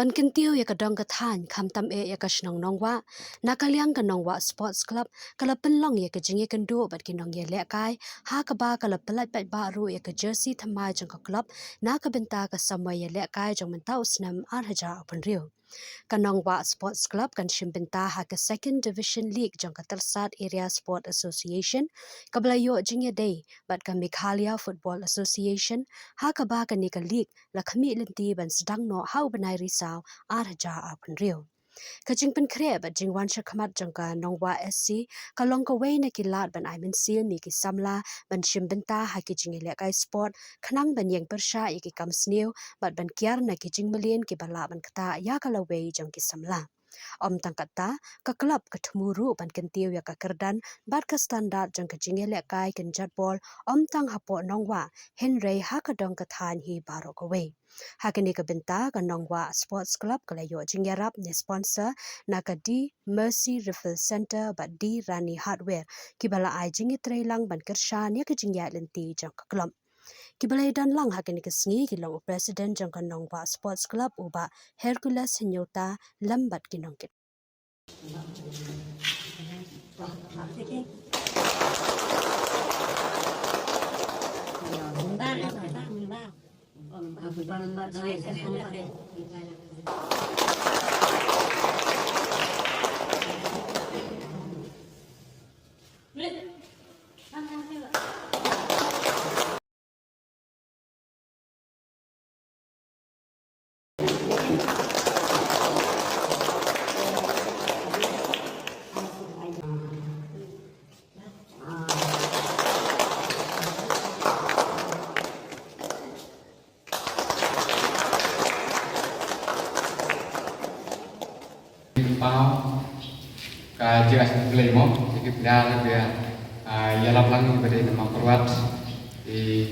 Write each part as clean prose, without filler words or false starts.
ban kintiu ya kadang kathan kham tam e ya kashnong nongwa nakaliang kanongwa sports club kala penlong ya kajinge kando bat kinong ya lekai ha ka ba kala pelat pat ba ru ya ka jersey thamai jong ka club na ka benta ka samay ya lekai jong mentau snam ar haja open rio Kanongwa Sports Club kan shimbenta ha ka Second Division League jong ka Tersat Area Sport Association kablayo jingya day bat ka Meghalaya Football Association ha ka ba ka ni ka league la khami lenti ban sedang no hau banai risau ar haja apun rio Kajing pen kre bat jingwan shakhamat jangka nongwa SC kalong ka way na kilat ban I sil mi ki samla ban shimbenta ha ki jingile kai sport khanang ban yang persha ki kam snew bat ban kiar na ki jing malien ki bala ban kata ya kala way jang ki samla Om tangkata ka klub ka thmuru ban kentiu ya ka kerdan bat ka standard jang ka jingile kai kan jatbol om tang hapo nongwa Henry ha ka dong ka than hi baro ka way Hakini ka benta ka nongwa sports club kalayo jingyarap ni sponsor na ka di Mercy Refill Center ba di Rani Hardware kibala ay jingi trailang ban kershan ya ka jingya lenti jang ka klub Kibalay dan lang hakini ka sngi kilong president jang ka nongwa sports club uba Hercules Hinyota lambat kinongkit Pau ka jelas play mo sikit dah dia ya lapang pada nama perwat di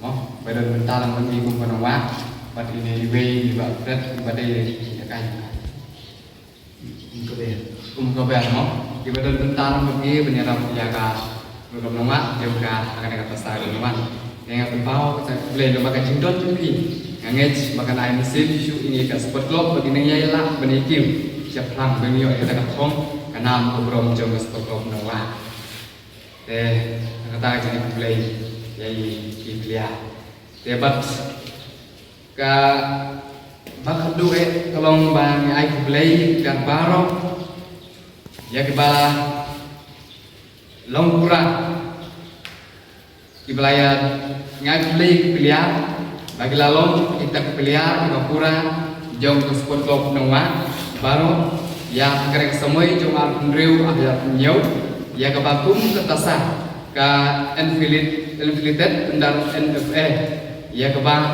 mo pada bentar mengi kum penawak bat ini way juga berat pada ya kan kum kabar mo di pada bentar mengi penyeram jaga belum nama juga akan kata style teman yang pau play lo makan cindot cuci ngej makan air mesin isu ini ke sport club begini ya lah benikim siap lang beliau kita katong kanam obrom jong sport club nawa kata jadi play yai kiplia debat ka bakal duwe tolong bang ai play dan baro ya kebala longpura kibalaya ngai play kiplia bagi lalong kita kiplia longpura jong sport club nawa baru yang kerek semua cuma pendriu ada penyau ya kebakum ketasa ke infiltrated pendar NFA ya kebang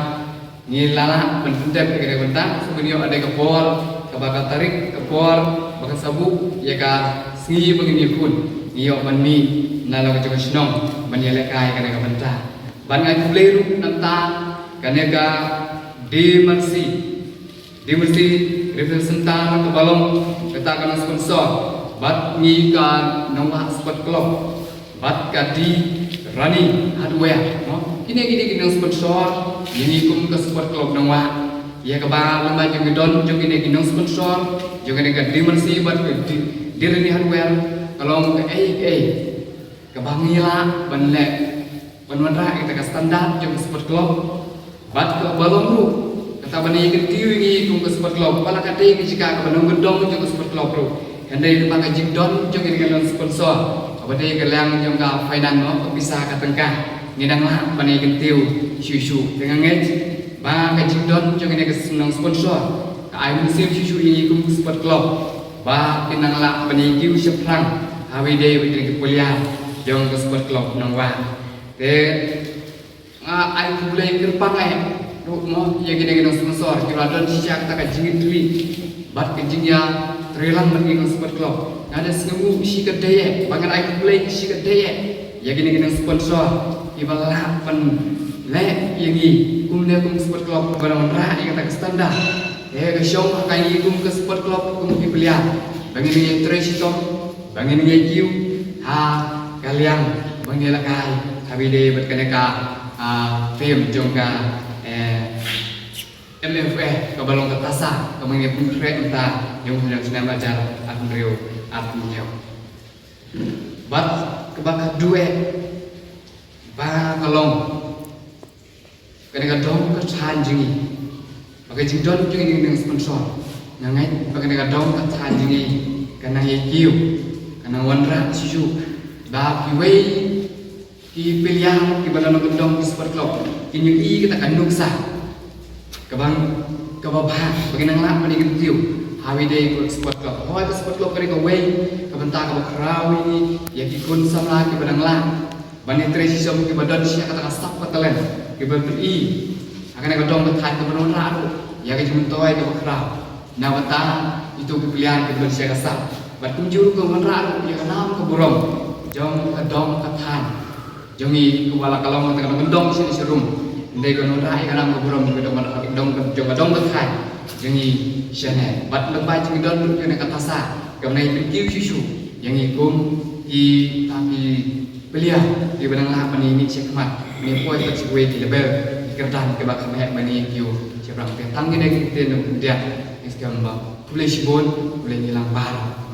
ngilala pendendam kerek bentang sebenarnya ada kepor kebakat tarik kepor bakat sabuk ya ke sengi begini pun ngiyo mani nalo ke senong menyelekai kerek bentang bangai kubleru nantang kanega dimensi representan ke balong katakan sponsor bat ngi ka nongwa sport club bat ka di Rani Hardware no kini sponsor ini kum ke sport club nongwa ya ka ba lama jeng don jeng kini sponsor jeng kini ka dimensi bat di Rani Hardware kalau ke ke bangila banlek banwara kita ka standar jeng sport club bat ke balong lu kata bani ketiu ini kum ke sport club pala kate ke jika ke bandung gedong jong ke sport club bro handai ke pakai jingdon jong ini kan sponsor abade ke lang jong ka finance no bisa ka tengkah ngidang lah bani ketiu syushu dengan ngej ba ke jingdon jong ini ke senang sponsor ka ai musim syushu ini kum ke sport club ba pinang lah bani kiu seprang hawide witri ke kuliah jong ke sport club nangwa te ai mulai kerpangai mo ya gini sponsor kira don siak tak jingit tuli bat kejingnya trelang bagi sport club ada semua isi kedaya bangan ai play isi kedaya ya gini sponsor ibala pen le yang ni kumle kum sport club barang ra yang kata standar ya ke show kai kum ke sport club kum pibelia bangin ni tresito bangin ni kiu ha kaliang bangin lakai habide bat kaneka fame jongka LFE ke balong ketasa ke mengenai puntre entah yang sedang belajar at meriu at menyau bat kebakat dua ba kalong kadang dong ke chan jingi bagai jingdon jingi dengan sponsor nangai bagai dong ke chan jingi karena hikiu karena wanra sisu ba kiwei ki pilihan ki balong gendong ki sport club kini kita kan nuksa kabang kababah bagi nang lap mani gitu hawi day ko sport club hawi ko sport club kari ko way kabanta ka krawi ya ki kun samla ki badang la bani tresi som ki badan sia kata stop patalen ki berbi akan ka dong bethat ka banon ra ya ki jumentoy ka kraw nawata itu pilihan ki badan sia ka sa bat kunjur ko man ra ya ka nam ka burong jong ka dong ka than jongi ko wala kalong ka ngendong sini serum ndai ko nora ai kanam ko burom ko dong kai yangi shane bat lebai jing don ko ne katasa ko nai pikiu sisu yangi kum i tapi belia di badang la pani ni cekmat ni poi tak siwe di lebel kerdan ke bak me bani kiu cebrang pe tang ni ne ten dia iskam ba boleh sibon boleh hilang bar